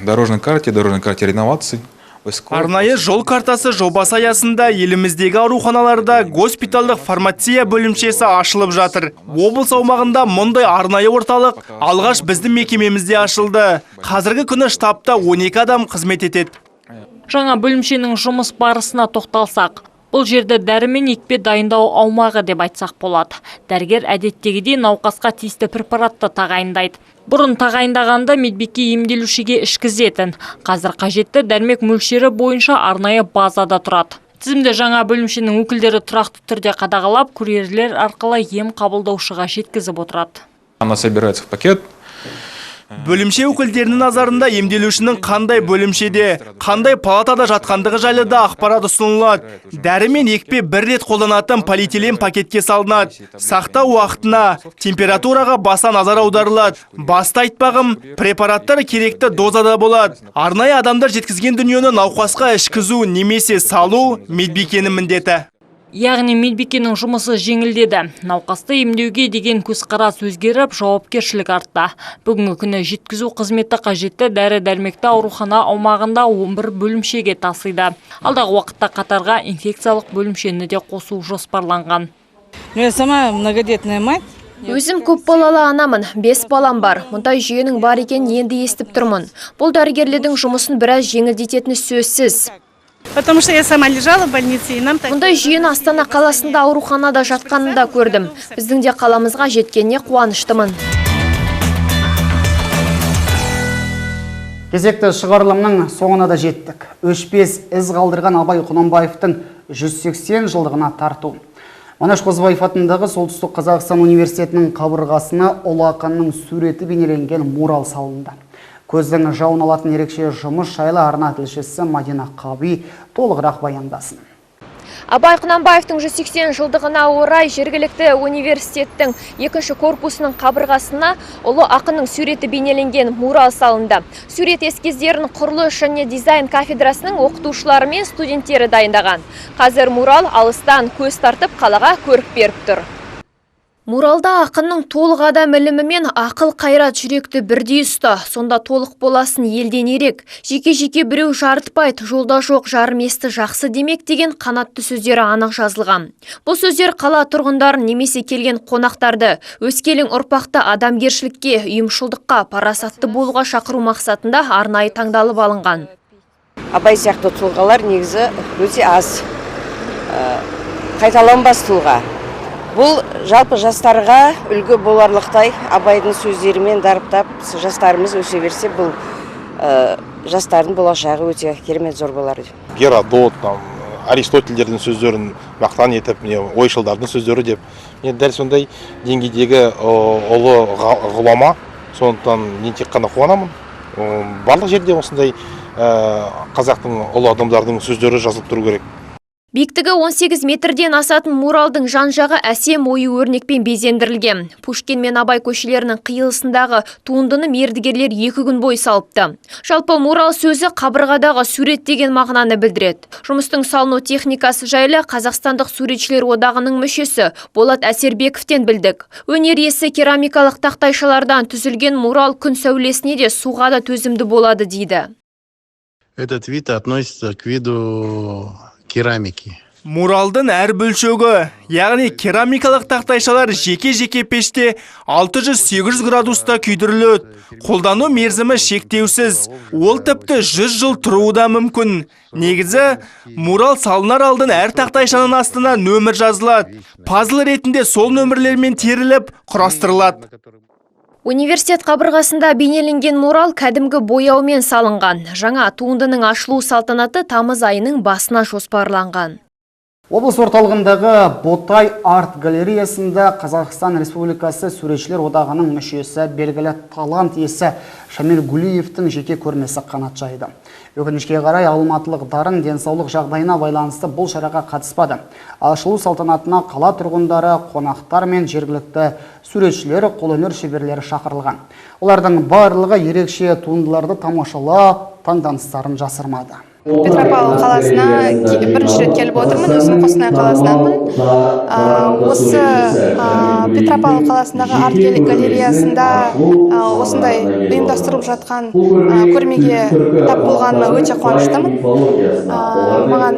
Speaker 25: дорожной карте реновации,
Speaker 6: Арнайы жол картасы жобасы аясында еліміздегі ауруханаларда госпиталдық фармация бөлімшесі ашылып жатыр. Облыс аумағында мұндай арнайы орталық алғаш біздің мекемемізде ашылды. Қазіргі күні штабта 12 адам қызмет етеді.
Speaker 19: Жаңа бөлімшенің жұмыс барысына тоқталсақ, Бұл жерде дәрі мен екпе дайындау аумағы деп айтсақ болады. Дәрігер әдеттегідей науқасқа тиісті препаратты тағайындайды. Бұрын тағайындағанда медбике емделушіге ішкізетін. Қазір қажетті дәрмек мөлшері бойынша арнайы базада тұрады. Тізімді жаңа бөлімшенің өкілдері тұрақты түрде қадағалап, курьерлер арқылы ем қабылдаушыға жеткізіп отырады.
Speaker 25: Она собирается в пакет.
Speaker 6: Бөлімше өкілдерінің назарында емделушінің қандай бөлімшеде, қандай палатада жатқандығы жайлы да ақпарат ұсынылады. Дәрі мен екпе бір рет қолданатын полиэтилен пакетке салынады. Сақтау уақытына, температураға баса назар аударылады. Баста айтпағым, препараттар керекті дозада болады. Арнайы адамдар жеткізген дүниені науқасқа ішкізу немесе салу медбикенің міндеті.
Speaker 19: Яғни медбикенің жұмысы жеңілдеді. Науқасты емдеуге деген көзқарас өзгеріп, жауапкершілік артты. Бүгінгі күні жеткізу қызметі қажетті дәрі-дәрмекті аурухана аумағында 11 бөлімшеге тасыйды. Алдағы уақытта қатарға инфекциялық бөлімшені де қосу жоспарланған.
Speaker 3: Я сама многодетная мать.
Speaker 4: Өзім көп балалы анамын, 5 балам бар. Мұндай жүйенің бар екенін енді естіп тұрмын. Бұл дәрігерлердің жұмысын біраз жеңілдететіні сөзсіз.
Speaker 3: Потому что я сама лежала в больнице, и нам так...
Speaker 4: Мұндай жүйені Астана қаласында ауруханада жатқанын да көрдім. Біздің де қаламызға жеткеніне қуаныштымын.
Speaker 1: Кезекті шығарылымның соңына да жеттік. Өшпес із қалдырған Абай Құнанбаевтың 180 жылдығына тарту. Манаш Қозыбаев атындағы Солтүстік Қазақстан университетінің қабырғасына ұлы ақынның суреті бейнеленген мурал салынды. Көздің жауын алатын ерекше жұмыс жайлы арна тілшісі Мадина Қаби толығырақ баяндасын.
Speaker 4: Абай Құнанбаевтың 180 жылдығына орай жергілікті университеттің 2-ші корпусының қабырғасына ұлы ақынның суреті бейнеленген мурал салынды. Сурет эскиздерін құрылыс және дизайн кафедрасының оқытушылары мен студенттері дайындаған. Қазір мурал алыстан көз тартып қалаға көрік беріп тұр. Муралда ақынның толық адам ілімі мен ақыл қайрат жүректі бірдей ұста, сонда толық боласын елден ерек. Жеке-жеке біреу жарытпайды, жолда жоқ жарым есті жақсы демек деген қанатты сөздері анық жазылған. Бұл сөздер қала тұрғындарын немесе келген қонақтарды өскелең ұрпақты адамгершілікке, ұйымшылдыққа, парасатты болуға шақыру мақсатында арнайы таңдалып алынған.
Speaker 7: Абай сияқты тұлғалар негізі өте аз, қайталанбас тұлға. Бұл жалпы жастарға үлгі боларлықтай Абайдың сөздерімен дарыптап, жастарымыз өсе берсе, бұл жастардың болашағы өте керемет зор болар.
Speaker 8: Геродот, Аристотельдердің сөздерін мақтан етіп, ойшылдардың сөздері деп. Дәл сондай деңгейдегі ұлы ғұлама, сондықтан мен тек қана қуанамын. Барлық жерде осындай қазақтың ұлы адамдардың сөздері жазылып тұру керек.
Speaker 4: Биіктігі 18 метрден асатын муралдың жан-жағы әсем ою өрнекпен безендірілген. Пушкин мен Абай көшелерінің қиылысындағы туындыны мердігерлер 2 күн бой салыпты. Жалпы мурал сөзі қабырғадағы сурет деген мағынаны білдіреді. Жұмыстың салыну техникасы жайлы Қазақстандық суретшілер одағының мүшесі Болат Әсербековтен білдік. Өнер иесі керамикалық тақтайшалардан түзілген мурал күн сәулесіне де суға да төзімді болады дейді.
Speaker 9: Этот вид относится к виду керамики.
Speaker 6: Муралдың әр бөлшегі, яғни керамикалық тақтайшалар жеке-жеке пеште 600-800 градуста күйдіріледі. Қолдану мерзімі шектеусіз. Ол тіпті 100 жыл тұруы да мүмкін. Негізі, мурал салынар алдын әр тақтайшаның астына нөмір жазылады. Пазл ретінде сол нөмірлермен теріліп, құрастырылады.
Speaker 4: Университет қабырғасында бейнеленген мурал кәдімгі бояумен салынған. Жаңа туындының ашылу салтанаты тамыз айының басына жоспарланған.
Speaker 1: Облыс орталығындағы Ботай арт галереясында Қазақстан Республикасы Суретшілер одағының мүшесі белгілі талант иесі Шамил Гулиевтің жеке көрмесі қанат жайды. Өкінішке қарай алматылық дарын денсаулық жағдайына байланысты бұл шараға қатыспады. Ашылу салтанатына қала тұрғындары, қонақтар мен жергілікті суретшілер, қолөнер шеберлері шақырылған. Олардың барлығы ерекше туындыларды тамашалап, таңданыстарын жасырмады.
Speaker 26: Петропавл қаласына бірінші рет келіп отырмын, өзім Қостанай қаласынанмын. Осы Петропавл қаласындағы арт галереясында осындай ұйымдастырылып жатқан көрмеге тап болғаныма өте қуаныштымын. Маған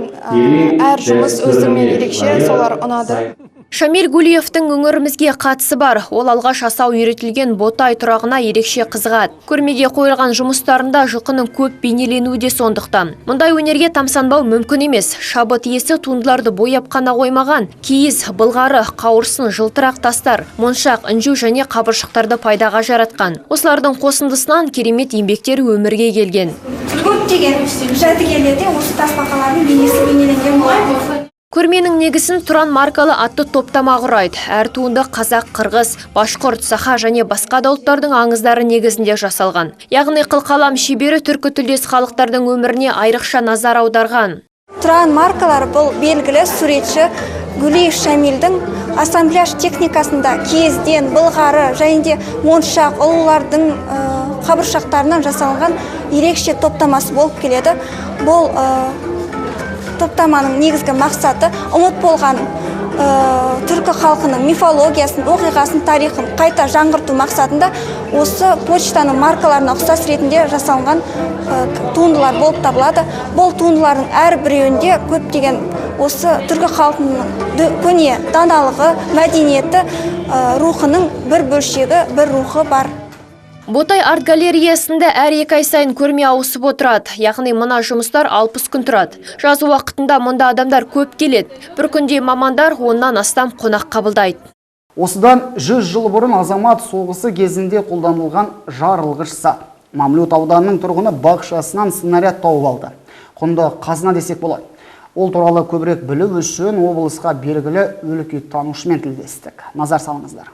Speaker 26: әр жұмыс өздігімен ерекше, солар ұнады.
Speaker 4: Шамиль Гулиевтің өңірімізге қатысы бар. Ол алғаш асау үйретілген Ботай тұрағына ерекше қызығады. Көрмеге қойылған жұмыстарында жылқының көп бейнеленуі де сондықтан. Мұндай өнерге тамсанбау мүмкін емес. Шабыт иесі туындыларды бояп қана қоймаған. Киіз, былғары, қауырсын, жылтырақ тастар, моншақ, інжу және қабыршықтарды пайдаға жаратқан. Осылардың қосындысынан керемет еңбектері өмірге келген.
Speaker 5: Көптеген жәдігерлерде осы тасбақалардың бейнесі бейнеленген болады.
Speaker 4: Көрменің негізін Тұран маркалы атты топтама құрайды. Әр туынды қазақ, қырғыз, башқұрт, саха және басқа да ұлттардың аңыздары негізінде жасалған. Яғни қылқалам шебері түркі тілдес халықтардың өміріне айрықша назар аударған.
Speaker 5: Тұран маркалары бұл белгілі суретші Гулиев Шамилдің ассамбляж техникасында киізден, былғары және де моншақ, ұлылардың қабыршақтарынан жасалған ерекше топтамасы болып келеді. Бұл топтаманың негізгі мақсаты ұмыт болған түркі халқының мифологиясын, оқиғасын, тарихын қайта жаңғырту мақсатында осы почтаның маркаларына ұқсас ретінде жасалған туындылар болып табылады. Бұл туындылардың әр біреуінде көптеген осы түркі халқының көне даналығы, мәдениеті, рухының бір бөлшегі, бір рухы бар.
Speaker 4: Ботай арт галереясында әр 2 ай сайын көрме ауысып отырады. Яғни мына жұмыстар 60 күн тұрады. Жаз уақытында мұнда адамдар көп келеді. Бір күнде мамандар 10-нан астам қонақ қабылдайды.
Speaker 1: Осыдан 100 жыл бұрын азамат соғысы кезінде қолданылған жарылғыш сап. Мамлют ауданының тұрғыны бақшасынан снаряд тауып алды. Құнды қазына десек болады. Ол туралы көбірек білу үшін облысқа белгілі өлкетанушымен тілдестік. Назар салыңыздар.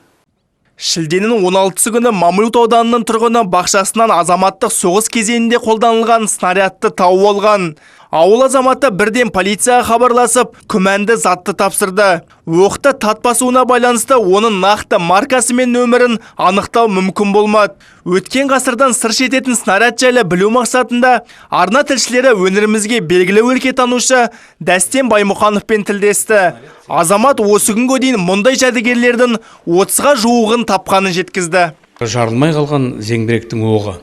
Speaker 6: Шілденің 16 күні Мамлют ауданының тұрғыны бақшасынан азаматтық соғыс кезеңінде қолданылған снарядты тауып алған. Ауыл азаматы бірден полицияға хабарласып, күмәнді затты тапсырды. Оқты тат басуына байланысты оның нақты маркасы мен нөмірін анықтау мүмкін болмады. Өткен ғасырдан сыр шертетін снаряд жайлы білу мақсатында арна тілшілері өңірімізге белгілі өлкетанушы Дәстен Баймұхановпен тілдесті. Азамат осы күнге дейін мұндай жәдігерлердің 30-ға жуығын тапқанын жеткізді.
Speaker 10: Жарылмай қалған зеңбіректің оғы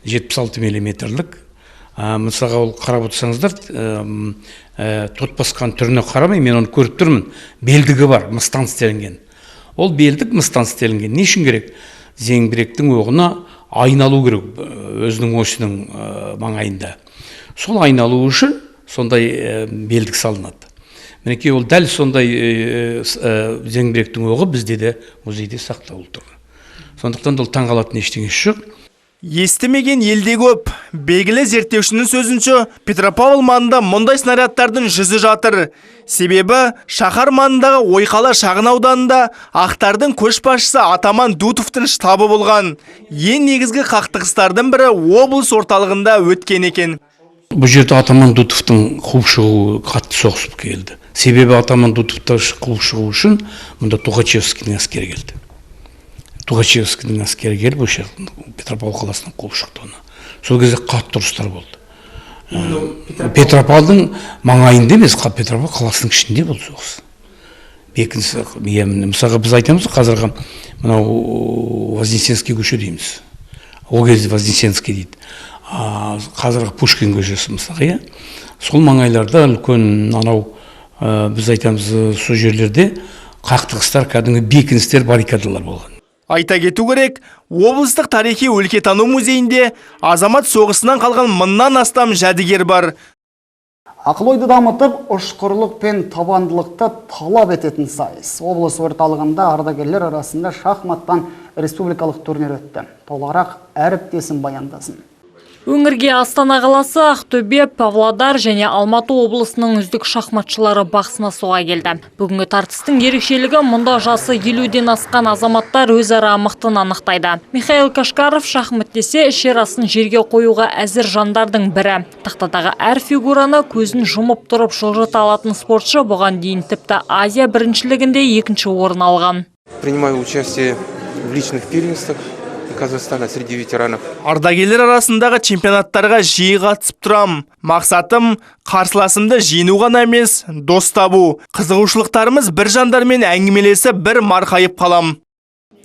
Speaker 10: 76 мм-лік. Мысалға ол қарап отырсаңыздар, тот басқан түріне қарамай, мен оны көріп тұрмын. Белдігі бар, мыстан істелінген. Ол белдік мыстан істелінген. Не үшін керек? Зеңбіректің оғына айналу керек, өзінің осының маңайында. Сол айналу үшін сондай белдік салынады. Мінекей ол дәл сондай зеңбіректің оғы бізде де музейде сақтаулы тұр. Сондықтан ол таңғалатын ештеңе жоқ.
Speaker 6: Естімеген елде көп. Белгілі зерттеушінің сөзінше, Петропавл маңында мұндай снарядтардың жүзі жатыр. Себебі, шаһар маңындағы Ойқала шағын ауданында ақтардың көшбасшысы Атаман Дутовтың штабы болған. Ең негізгі қақтығыстардың бірі облыс орталығында өткен екен.
Speaker 10: Бұл жерде Атаман Дутовтың қуып шығуы қатты соғысып келді. Себебі Атаман Дутовты қуып шығу үшін мұнда Тухачевскийдің әскері келді. Тухачевскийдің әскері келіп, осы Петропавл қаласынан қуып шықты оны. Сол кезде қатты ұрыстар болды. Петропавлдың маңайында емес, Петропавл қаласының ішінде болды соғыс. Бекінісі, мысалға біз айтамыз, қазіргі мынау Вознесенский көше дейміз. Ол кезде Вознесенский дейді. Қазіргі Пушкин көшесі мысалға, сол маңайларда үлкен анау біз айтамыз, сол жерлерде қақтығыстар, кәдімгі бекіністер, баррикадалар болған.
Speaker 6: Айта кету керек, облыстық тарихи өлкетану музейінде азамат соғысынан қалған 1000-нан астам жәдігер бар.
Speaker 1: Ақыл ойды дамытып, ұшқырлық пен табандылықты талап ететін сайыс. Облыс орталығында ардагерлер арасында шахматтан республикалық турнир өтті. Толығырақ әріптесім баяндасын.
Speaker 19: Өңірге Астана қаласы, Ақтөбе, Павлодар және Алматы облысының үздік шахматшылары бақ сынасуға келді. Бүгінгі тартыстың ерекшелігі мұнда жасы 50-ден асқан азаматтар өзара мықтыны анықтайды. Михаил Кашкаров шахмат десе шерасын жерге қоюға әзір жандардың бірі. Тақтадағы әр фигураны көзін жұмып тұрып жылжыта алатын спортшы бұған дейін тіпті Азия біріншілігінде 2-ші орын алған.
Speaker 11: Принимаю участие в личных первенствах Казахстана среди ветеранов.
Speaker 6: Ардагерлер арасындағы чемпионаттарға жиі қатысып тұрам. Мақсатым қарсыласымды жеңу ғана емес, дос табу. Қызығушылықтарымыз бір жандармен әңгімелесі бір марқайып қалам.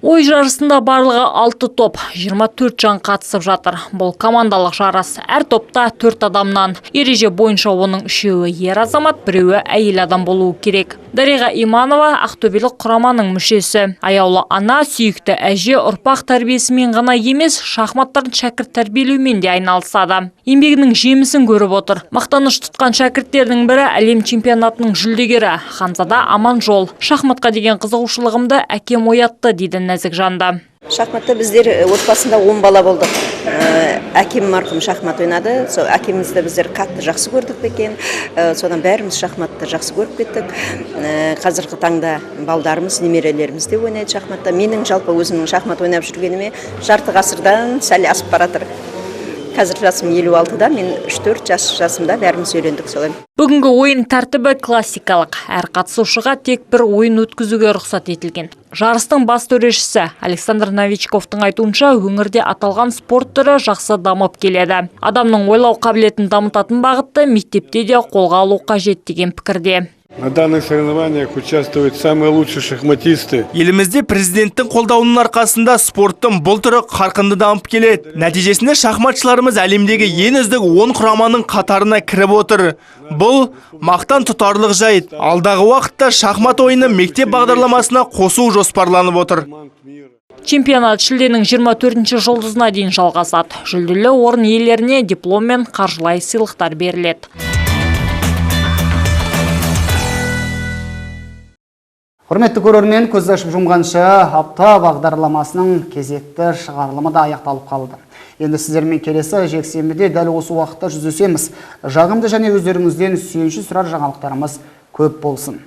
Speaker 19: Ой жарысында барлығы 6 топ, 24 жан қатысып жатыр. Бұл командалық жарыс. Әр топта 4 адамнан. Ереже бойынша оның 3-еуі ер азамат, 1-еуі әйел адам болуы керек. Дариға Иманова ақтөбелік құраманың мүшесі. Аяулы ана, сүйікті әже ұрпақ тәрбиесімен ғана емес, шахматтарын шәкірт тәрбиелеумен де айналысады. Еңбегінің жемісін көріп отыр. Мақтаныш тұтқан шәкірттердің бірі әлем чемпионатының жүлдегері Ханзада Аманжол. Шахматқа деген қызығушылығымды әкем оятты дейді нәзік жанды.
Speaker 7: Шахматта біздер отбасында 10 бала болдық. Әкем марқұм шахмат ойнады. Әкемізді біздер қатты жақсы көрдік екен. Содан бәріміз шахматты жақсы көріп кеттік. Қазіргі таңда балдарымыз, немерелеріміз де ойнайды шахматта. Менің жалпы өзімнің шахмат ойнап жүргеніме жарты ғасырдан сәл асып баратыр. Қазір жасым 56-да, мен 3-4 жасымда бәріміз үйрендік солай.
Speaker 19: Бүгінгі ойын тәртібі классикалық. Әр қатысушыға тек бір ойын өткізуге рұқсат етілген. Жарыстың бас төрешісі Александр Новичковтың айтуынша, өңірде аталған спорт түрі жақсы дамып келеді. Адамның ойлау қабілетін дамытатын бағытты мектепте де қолға алу қажет деген пікірде.
Speaker 12: На данных соревнованиях участвуют самые лучшие шахматисты.
Speaker 6: Елімізде президенттің қолдауының арқасында спорттың бұл түрі қарқынды дамып келеді. Нәтижесінде шахматшыларымыз әлемдегі ең үздік 10 құраманың қатарына кіріп отыр. Бұл мақтан тұтарлық жайт. Алдағы уақытта шахмат ойыны мектеп бағдарламасына қосу жоспарланып отыр.
Speaker 19: Чемпионат шілденің 24-ші жұлдызына дейін жалғасады. Жүлделі орын иелеріне диплом мен қаржылай сыйлықтар беріледі.
Speaker 1: Құрметті көрермен, көз ашып жұмғанша апта бағдарламасының кезекті шығарылымы да аяқталып қалды. Енді сіздермен келесі жексенбіде дәл осы уақытта жүздесеміз. Жағымды және өздеріңізден сүйінші сұрар жаңалықтарымыз көп болсын.